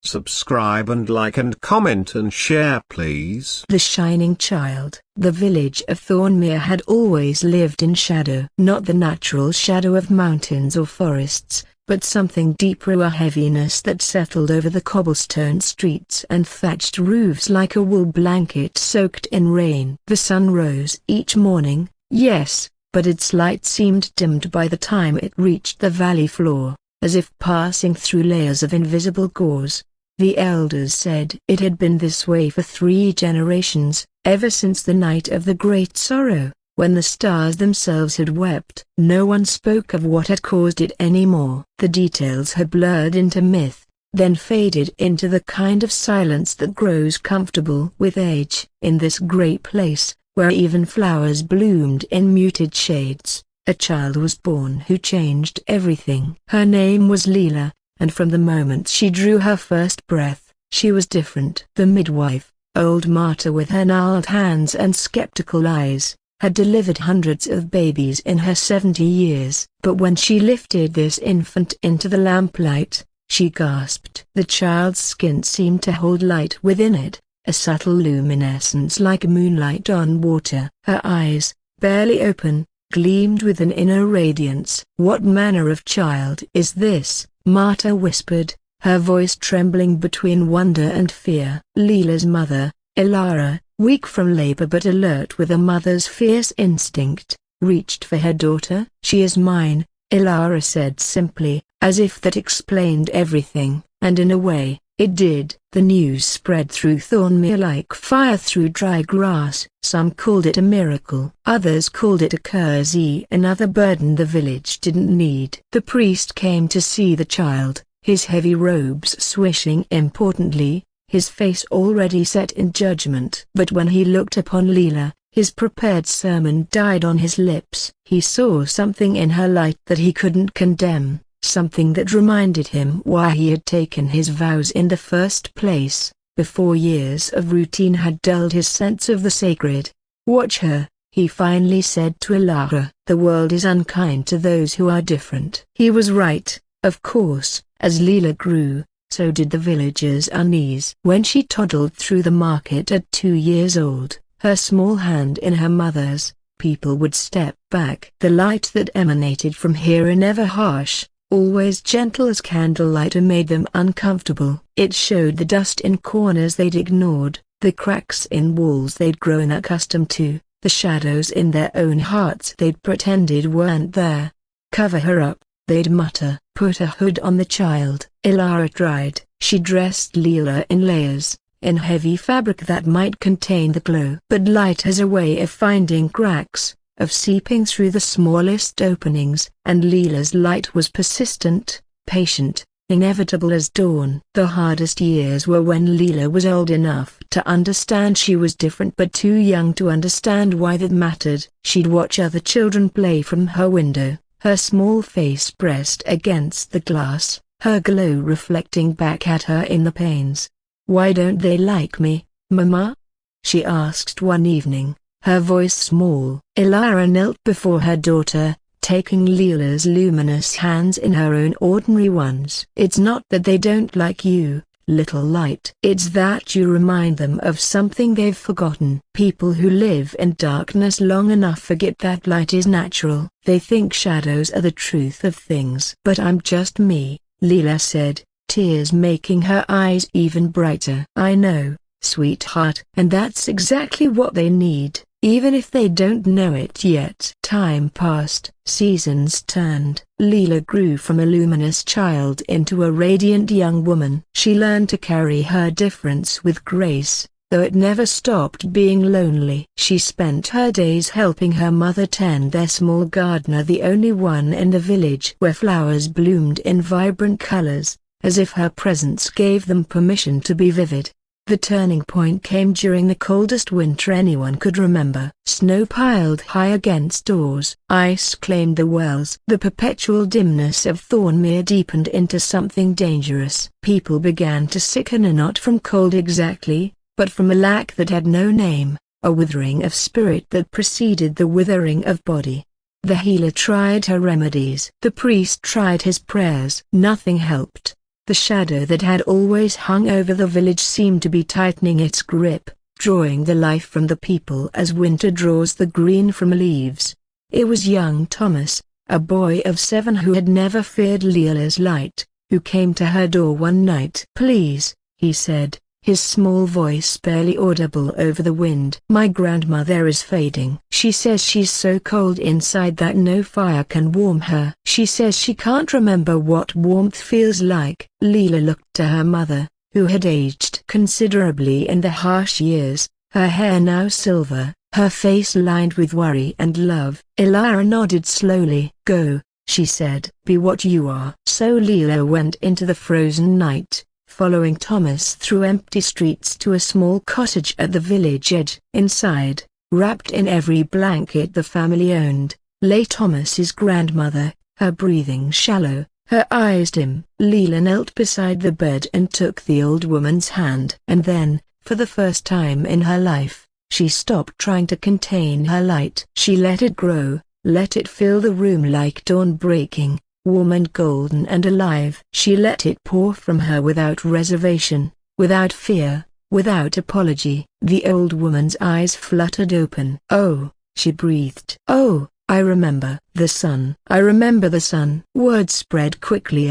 Subscribe and like and comment and share please. The shining child. The village of Thornmere had always lived in shadow. Not the natural shadow of mountains or forests, but something deeper, a heaviness that settled over the cobblestone streets and thatched roofs like a wool blanket soaked in rain. The sun rose each morning, yes, but its light seemed dimmed by the time it reached the valley floor, as if passing through layers of invisible gauze. The elders said it had been this way for 3 generations, ever since the night of the great sorrow, when the stars themselves had wept. No one spoke of what had caused it anymore. The details had blurred into myth, then faded into the kind of silence that grows comfortable with age. In this great place, where even flowers bloomed in muted shades, a child was born who changed everything. Her name was Lila, and from the moment she drew her first breath, she was different. The midwife, old Marta, with her gnarled hands and skeptical eyes, had delivered hundreds of babies in her 70 years. But when she lifted this infant into the lamplight, she gasped. The child's skin seemed to hold light within it, a subtle luminescence like moonlight on water. Her eyes, barely open, gleamed with an inner radiance. "What manner of child is this?" Marta whispered, her voice trembling between wonder and fear. Lila's mother, Lila, weak from labor but alert with a mother's fierce instinct, reached for her daughter. "She is mine," Lila said simply, as if that explained everything, and in a way, it did. The news spread through Thornmere like fire through dry grass. Some called it a miracle. Others called it a curse, another burden the village didn't need. The priest came to see the child, his heavy robes swishing importantly, his face already set in judgment. But when he looked upon Lila, his prepared sermon died on his lips. He saw something in her light that he couldn't condemn, something that reminded him why he had taken his vows in the first place, before years of routine had dulled his sense of the sacred. "Watch her," he finally said to Lila. "The world is unkind to those who are different." He was right, of course. As Lila grew, so did the villagers' unease. When she toddled through the market at 2 years old, her small hand in her mother's, people would step back. The light that emanated from her, never harsh, always gentle as candlelight, made them uncomfortable. It showed the dust in corners they'd ignored, the cracks in walls they'd grown accustomed to, the shadows in their own hearts they'd pretended weren't there. "Cover her up," they'd mutter. "Put a hood on the child." Lila tried. She dressed Lila in layers, in heavy fabric that might contain the glow. But light has a way of finding cracks, of seeping through the smallest openings, and Lila's light was persistent, patient, inevitable as dawn. The hardest years were when Lila was old enough to understand she was different but too young to understand why that mattered. She'd watch other children play from her window, her small face pressed against the glass, her glow reflecting back at her in the panes. "Why don't they like me, Mama?" she asked one evening, her voice small. Lila knelt before her daughter, taking Lila's luminous hands in her own ordinary ones. "It's not that they don't like you, little light. It's that you remind them of something they've forgotten." People who live in darkness long enough forget that light is natural. They think shadows are the truth of things. "But I'm just me," Lila said, tears making her eyes even brighter. "I know, sweetheart. And that's exactly what they need, even if they don't know it yet." Time passed. Seasons turned. Lila grew from a luminous child into a radiant young woman. She learned to carry her difference with grace, though it never stopped being lonely. She spent her days helping her mother tend their small garden, the only one in the village where flowers bloomed in vibrant colors, as if her presence gave them permission to be vivid. The turning point came during the coldest winter anyone could remember. Snow piled high against doors. Ice claimed the wells. The perpetual dimness of Thornmere deepened into something dangerous. People began to sicken, not from cold exactly, but from a lack that had no name, a withering of spirit that preceded the withering of body. The healer tried her remedies. The priest tried his prayers. Nothing helped. The shadow that had always hung over the village seemed to be tightening its grip, drawing the life from the people as winter draws the green from leaves. It was young Thomas, a boy of 7 who had never feared Lila's light, who came to her door one night. "Please," he said, his small voice barely audible over the wind. "My grandmother is fading. She says she's so cold inside that no fire can warm her. She says she can't remember what warmth feels like." Lila looked to her mother, who had aged considerably in the harsh years, her hair now silver, her face lined with worry and love. Lila nodded slowly. "Go," she said. "Be what you are." So Lila went into the frozen night, following Thomas through empty streets to a small cottage at the village edge. Inside, wrapped in every blanket the family owned, lay Thomas's grandmother, her breathing shallow, her eyes dim. Lila knelt beside the bed and took the old woman's hand. And then, for the first time in her life, she stopped trying to contain her light. She let it grow, let it fill the room like dawn breaking, warm and golden and alive. She let it pour from her without reservation, without fear, without apology. The old woman's eyes fluttered open. "Oh," she breathed. "Oh, I remember the sun. I remember the sun." Words spread quickly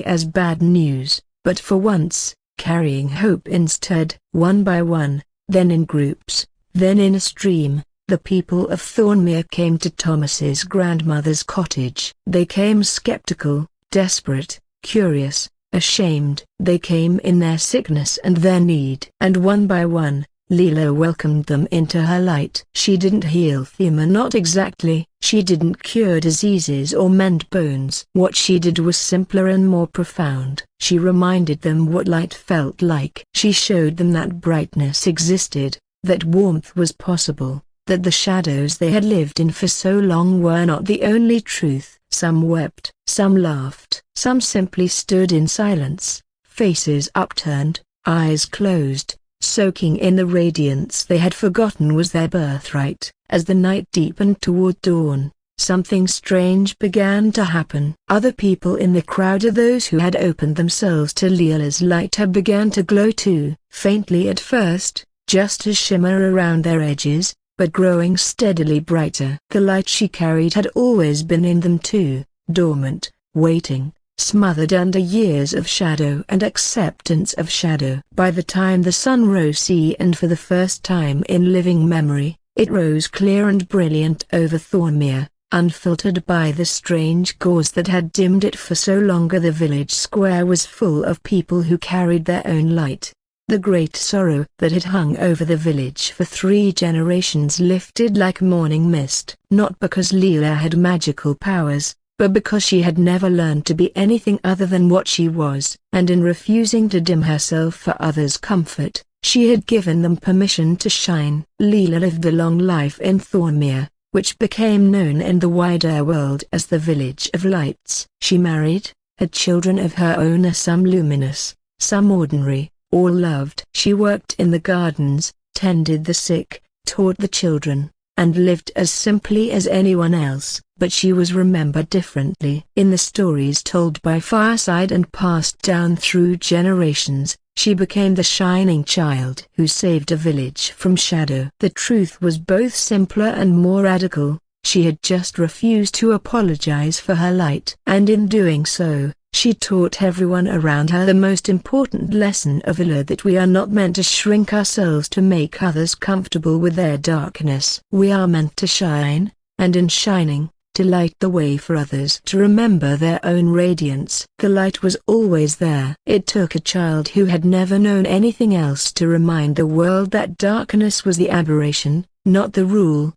as bad news, but for once, carrying hope instead. One by one, then in groups, then in a stream, the people of Thornmere came to Thomas's grandmother's cottage. They came skeptical, desperate, curious, ashamed. They came in their sickness and their need. And one by one, Lila welcomed them into her light. She didn't heal Thornmere, not exactly. She didn't cure diseases or mend bones. What she did was simpler and more profound. She reminded them what light felt like. She showed them that brightness existed, that warmth was possible, that the shadows they had lived in for so long were not the only truth. Some wept, some laughed, some simply stood in silence, faces upturned, eyes closed, soaking in the radiance they had forgotten was their birthright. As the night deepened toward dawn, something strange began to happen. Other people in the crowd, those who had opened themselves to Lila's light, began to glow too, faintly at first, just as shimmer around their edges, but growing steadily brighter. The light she carried had always been in them too, dormant, waiting, smothered under years of shadow and acceptance of shadow. By the time the sun rose, and for the first time in living memory, it rose clear and brilliant over Thornmere, unfiltered by the strange gauze that had dimmed it for so long. The village square was full of people who carried their own light. The great sorrow that had hung over the village for 3 generations lifted like morning mist. Not because Lila had magical powers, but because she had never learned to be anything other than what she was. And in refusing to dim herself for others' comfort, she had given them permission to shine. Lila lived a long life in Thornmere, which became known in the wider world as the Village of Lights. She married, had children of her own, some luminous, some ordinary, all loved. She worked in the gardens, tended the sick, taught the children, and lived as simply as anyone else. But she was remembered differently. In the stories told by fireside and passed down through generations, she became the shining child who saved a village from shadow. The truth was both simpler and more radical. She had just refused to apologize for her light. And in doing so, she taught everyone around her the most important lesson of Lila, that we are not meant to shrink ourselves to make others comfortable with their darkness. We are meant to shine, and in shining, to light the way for others to remember their own radiance. The light was always there. It took a child who had never known anything else to remind the world that darkness was the aberration, not the rule.